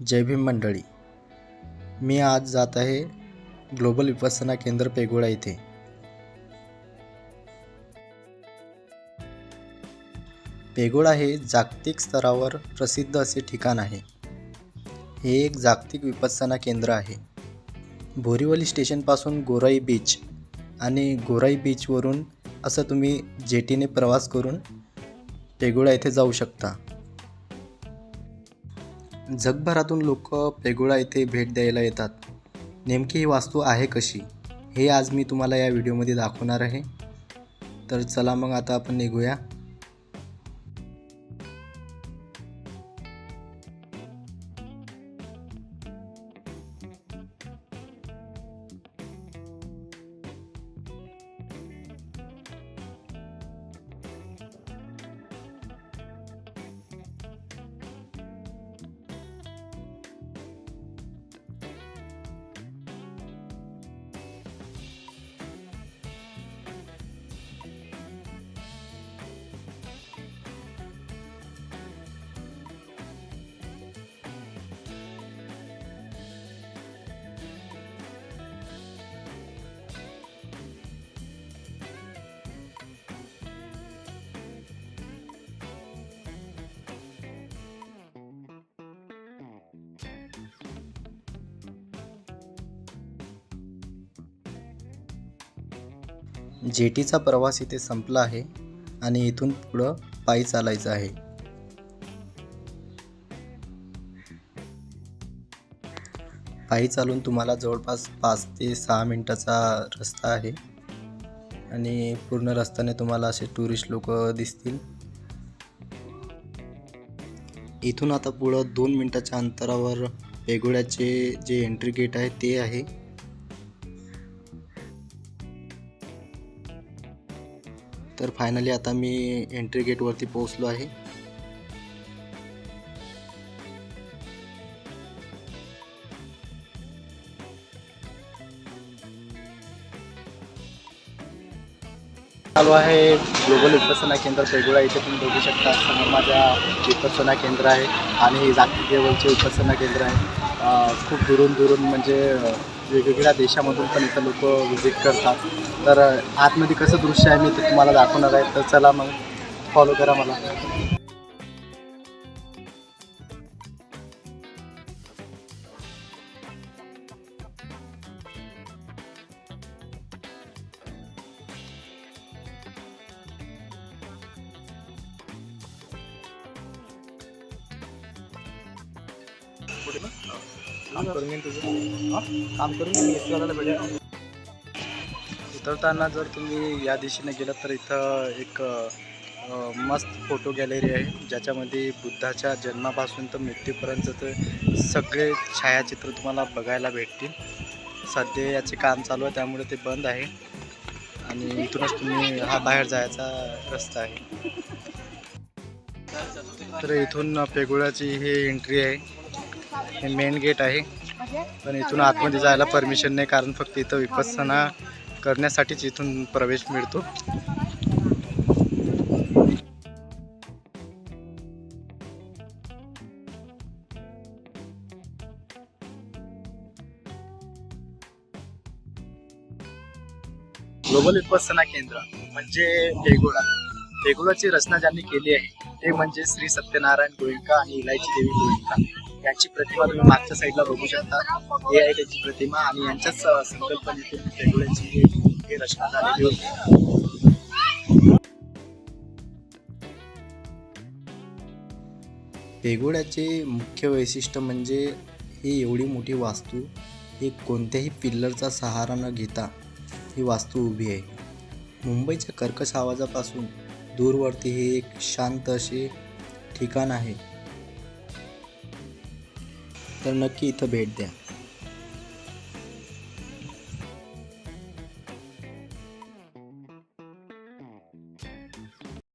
जय भीम मंडळी. मी आज जात आहे ग्लोबल विपස්සना केंद्र पेगोडा येथे. पेगोडा हे जागतिक स्तरावर प्रसिद्ध असे ठिकाण आहे. हे एक जागतिक विपස්සना केंद्र आहे. बोरीवली स्टेशनपासून गोराई बीच आणि गोराई बीचवरून असं तुम्ही जेटीने प्रवास करून पेगोडा येथे जाऊ शकता. जगभरातून लोक पेगोडा येथे भेट द्यायला येतात. नेमकी ही वास्तू आहे कशी हे आज मी तुम्हाला या व्हिडिओमध्ये दाखवणार आहे. तर चला मग आता आपण निघूया. जेटीचा प्रवास इथे संपला आहे आणि इथून पुढं पायी चालायचं आहे. पायी चालून तुम्हाला जवळपास 5 ते 6 मिनिटाचा रस्ता आहे आणि पूर्ण रस्त्याने तुम्हाला असे टुरिस्ट लोक दिसतील. इथून आता पुढं 2 मिनिटाच्या अंतरावर पेगोड्याचे जे एंट्री गेट आहे ते आहे. तर फायनली आता मी एंट्री गेटवरती पोहोचलो आहे. चालू आहे ग्लोबल विपස්සना केंद्र पेगोडा. इथे तुम्ही बघू शकता समोर माझ्या विपස්සना केंद्र आहे आणि हे जागतिक लेवलचे विपස්සना केंद्र आहे. खूप दुरून म्हणजे वेगवेगळ्या देशामधून पण इथं लोक व्हिजिट करतात. तर आतमध्ये कसं दृश्य आहे मी ते तुम्हाला दाखवणार आहे. तर चला मग फॉलो करा मला. काम करून उतरताना जर तुम्ही या दिशेने गेलात तर इथं एक मस्त फोटो गॅलरी आहे ज्याच्यामध्ये बुद्धाच्या जन्मापासून तर मृत्यूपर्यंतचे सगळे छायाचित्र तुम्हाला बघायला भेटतील. सध्या याचे काम चालू आहे त्यामुळे ते बंद आहे आणि इथूनच तुम्ही हा बाहेर जायचा रस्ता आहे. तर इथून पेगोडाची हे एंट्री आहे. हे मेन गेट आहे पण इथून आतमध्ये जायला परमिशन नाही कारण फक्त इथं विपස්සना करण्यासाठीच इथून प्रवेश मिळतो. ग्लोबल विपස්සना केंद्र म्हणजे पेगोडा. पेगोडाची रचना ज्यांनी केली आहे ते म्हणजे श्री सत्यनारायण गोयंका आणि इलायची देवी गोयंका. यांची प्रतिमा तुम्ही मागच्या साईडला बघू शकता. हे आहे त्यांची प्रतिमा आणि यांच्याच संकल्पनेतून पेगोड्याची ही रचना झालेली होती. पेगोड्याचे मुख्य वैशिष्ट्य म्हणजे ही एवढी मोठी वास्तू ही कोणत्याही पिल्लरचा सहारा न घेता ही वास्तू उभी आहे. मुंबईच्या कर्कश आवाजापासून दूरवरती हे एक शांत असे ठिकाण आहे. तर नक्की इथं भेट द्या.